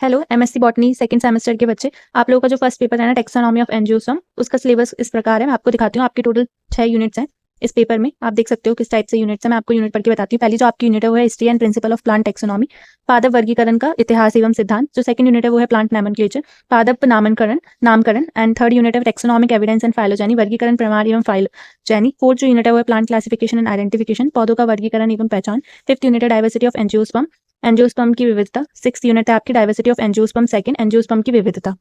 Hello MSc botany second semester के बच्चे, आप लोगों का जो फर्स्ट पेपर है ना टैक्सोनॉमी ऑफ एंजियोस्पर्म, उसका सिलेबस इस प्रकार है। मैं आपको दिखाती हूँ। आपके टोटल 6 यूनिट्स हैं इस पेपर में। आप देख सकते हो किस टाइप से यूनिट्स हैं। मैं आपको यूनिट पढ़ के बताती हूँ। पहली जो आपकी यूनिट है वो है history and principle of plant taxonomy, पादप वर्गीकरण का इतिहास एवं सिद्धांत। जो सेकंड यूनिट है वो है प्लांट नोमेनक्लेचर, पादप नामकरण। एंड थर्ड यूनिट है टैक्सोनॉमिक एविडेंस एंड फाइलोजेनी, वर्गीकरण प्रमाण एवं फाइलोजेनी। फोर्थ जो यूनिट है वो है प्लांट क्लासिफिकेशन एंड आइडेंटिफिकेशन, पौधों का वर्गीकरण एवं पहचान। फिफ्थ यूनिट है डाइवर्सिटी ऑफ एंजियोस्पर्म, एंजियोस्पर्म की विविधता। सिक्स यूनिट है आपकी diversity of angiosperm second, angiosperm की विविधता।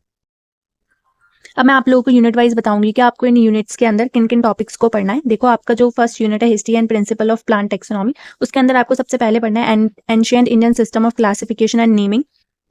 अब मैं आप लोगों को यूनिट वाइज बताऊंगी कि आपको इन यूनिट्स के अंदर किन किन टॉपिक्स को पढ़ना है। देखो, आपका जो फर्स्ट यूनिट है history and principle of plant taxonomy, उसके अंदर आपको सबसे पहले पढ़ना है ancient Indian system of classification and naming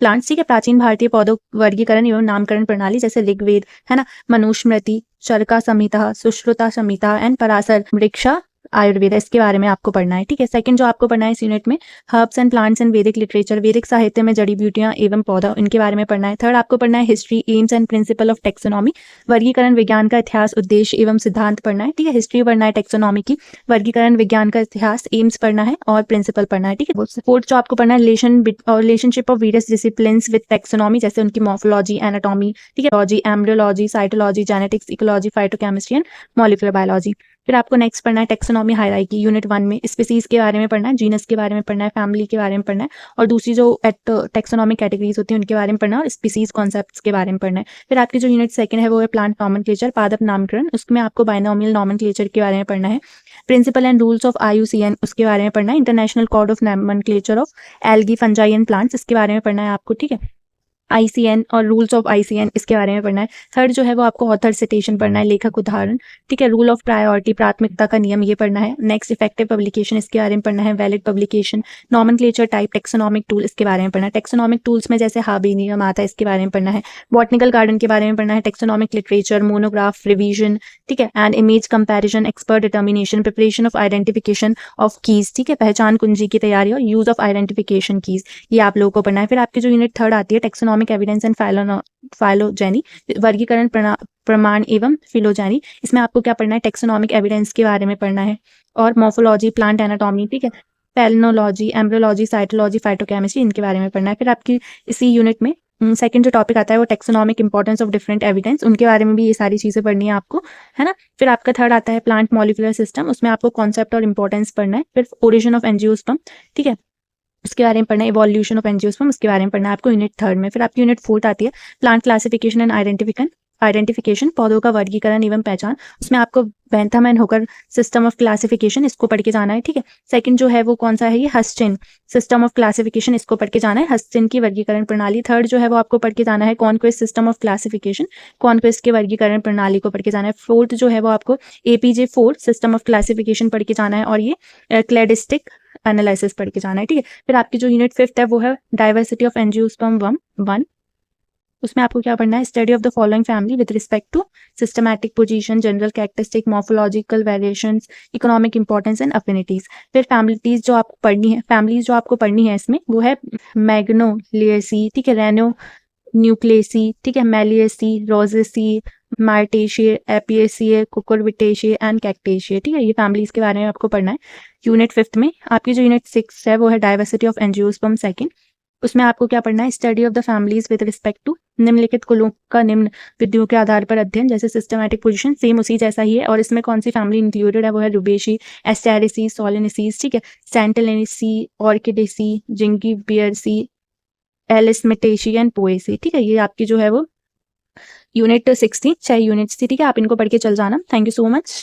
plants. ठीक है, प्राचीन भारतीय पौधों वर्गीकरण एवं नामकरण प्रणाली, जैसे ऋग्वेद है ना, मनुस्मृति, चरका संहिता, सुश्रुता संहिता एंड पराशर वृक्षा आयुर्वेद, इसके बारे में आपको पढ़ना है। ठीक है, सेकंड जो आपको पढ़ना है इस यूनिट में हर्ब्स एंड प्लांट्स एंड वैदिक लिटरेचर, वैदिक साहित्य में जड़ी बूटियां एवं पौधा, इनके बारे में पढ़ना है। थर्ड आपको पढ़ना है history, AIIMS and principle of taxonomy, वर्गीकरण विज्ञान का इतिहास, उद्देश्य एवं सिद्धांत पढ़ना है। ठीक है, हिस्ट्री पढ़ना है टेक्सोनॉमी की, वर्गीकरण विज्ञान का इतिहास, एम्स पढ़ना है और प्रिंसिपल पढ़ना है। ठीक है, फोर्थ जो आपको पढ़ना है relationship of various disciplines with taxonomy, जैसे उनकी मॉर्फोलॉजी, एनाटॉमी, ठीक है, logy, embryology, cytology, genetics, ecology, phytochemistry and molecular biology. फिर आपको नेक्स्ट पढ़ना है टेक्सोनॉमी हायरार्की, यूनिट 1 में स्पीसीज के बारे में पढ़ना है, जीनस के बारे में पढ़ना है, फैमिली के बारे में पढ़ना है, और दूसरी जो टेक्सोनॉमिक कैटेगरीज होती है उनके बारे में पढ़ना है, और स्पीसीज कॉन्सेप्ट्स के बारे में पढ़ना है। फिर आपकी जो यूनिट सेकंड है वो है प्लांट नॉमेनक्लेचर, पादप नामकरण, उसमें आपको बायनोमियल नॉमेनक्लेचर के बारे में पढ़ना है। Principle and rules of IUCN, उसके बारे में पढ़ना है। International code of nomenclature of algae, fungi and plants, इसके बारे में पढ़ना है आपको। ठीक है, ICN और रूल्स ऑफ ICN, इसके बारे में पढ़ना है। थर्ड जो है वो आपको ऑथर सिटेशन पढ़ना है, लेखक उदाहरण। ठीक है, रूल ऑफ प्रायोरिटी, प्राथमिकता का नियम, ये पढ़ना है। नेक्स्ट इफेक्टिव पब्लिकेशन, इसके बारे में पढ़ना है। Valid publication, nomenclature type, taxonomic tool, इसके बारे में पढ़ना है। टेक्सोनॉमिक टूल्स में जैसे हाबी नियम आता है, इसके बारे में पढ़ना है। बॉटनिकल गार्डन के बारे में पढ़ना है। टेक्सोनॉमिक लिटरेचर, मोनोग्राफ, रिवीजन, ठीक है, and image comparison, expert determination, preparation of identification of keys, ठीक है, पहचान कुंजी की तैयारी और यूज ऑफ आइडेंटिफिकेशन कीज, ये आप लोगों को पढ़ना है। फिर आपकी जो यूनिट थर्ड आती है टेक्सोनॉमिक एविडेंस एंड फाइलोजेनी, वर्गीकरण प्रमाण एवं फिलोजेनी, इसमें आपको क्या पढ़ना है, टेक्सोनॉमिक एविडेंस के बारे में पढ़ना है, और मॉर्फोलॉजी, प्लांट एनाटॉमी, ठीक है, पैलिनोलॉजी, एम्ब्रियोलॉजी, साइटोलॉजी, फाइटोकेमिस्ट्री, इनके बारे में पढ़ना है। फिर आपकी इसी यूनिट में सेकंड जो टॉपिक आता है वो taxonomic importance of different evidence, उनके बारे में भी ये सारी चीजें पढ़नी है आपको, है ना। फिर आपका थर्ड आता है प्लांट मॉलिक्यूलर सिस्टम, उसमें आपको कॉन्सेप्ट और इंपॉर्टेंस पढ़ना है। फिर ओरिजिन ऑफ एंजियोस्पर्म, ठीक है, उसके बारे में पढ़ना है। इवोल्यूशन ऑफ एंजियोस्पर्म, उसके बारे में पढ़ना है आपको यूनिट थर्ड में। फिर आपकी यूनिट फोर्थ आती है प्लांट क्लासिफिकेशन एंड आइडेंटिफिकेशन, पौधों का वर्गीकरण एवं पहचान, उसमें आपको बेंथम एंड होकर सिस्टम ऑफ क्लासिफिकेशन, इसको पढ़ के जाना है। ठीक है, सेकंड जो है वो कौन सा है, ये हस्टिन सिस्टम ऑफ क्लासिफिकेशन, इसको पढ़ के जाना है, हस्टिन की वर्गीकरण प्रणाली। थर्ड जो है वो आपको पढ़ के जाना है conquest system of classification, conquest के वर्गीकरण प्रणाली को पढ़ के जाना है। फोर्थ जो है वो आपको APJ4 सिस्टम ऑफ क्लासिफिकेशन पढ़ के जाना है, और ये क्लेडिस्टिक एनालिसिस पढ़ के जाना है। ठीक है, फिर आपकी जो यूनिट फिफ्थ है वो है डाइवर्सिटी ऑफ एंजियोस्पर्म 1, उसमें आपको क्या पढ़ना है, study of the following family with respect to systematic position, general characteristic, morphological variations, economic importance and affinities. फिर फैमिलीज जो आपको पढ़नी है, फैमिलीज जो आपको पढ़नी है इसमें वो है मैग्नोलिएसी, ठीक है, रेनो न्यूक्लेसी, ठीक है, मेलिएसी, रोजेसी, मार्टेशिए, एपिएसिए, कुकुरबिटेशिए एंड कैक्टेशिए। ठीक है, ये फैमिलीज के बारे में आपको पढ़ना है यूनिट फिफ्थ में। आपकी जो यूनिट सिक्स है वो है डाइवर्सिटी ऑफ एंजियोस्पर्म सेकंड, उसमें आपको क्या पढ़ना है, study of the families with respect to निम्नलिखित कुलों का निम्न विधियों के आधार पर अध्ययन, जैसे सिस्टमैटिक पोजीशन, सेम उसी जैसा ही है, और इसमें कौन सी फैमिली इंक्लूडेड है वो है रुबेशी, एस्टेरेसी, सोलेनेसीज, ठीक है, सेंटेलेनेसी, ऑर्किडेसी, जिंगिबियरसी, एलिसमेटेशी एंड पोएसी। ठीक है, ये आपकी जो है वो यूनिट 6 थी, 6 यूनिट्स थी। ठीक है, आप इनको पढ़ के चल जाना। Thank you so much.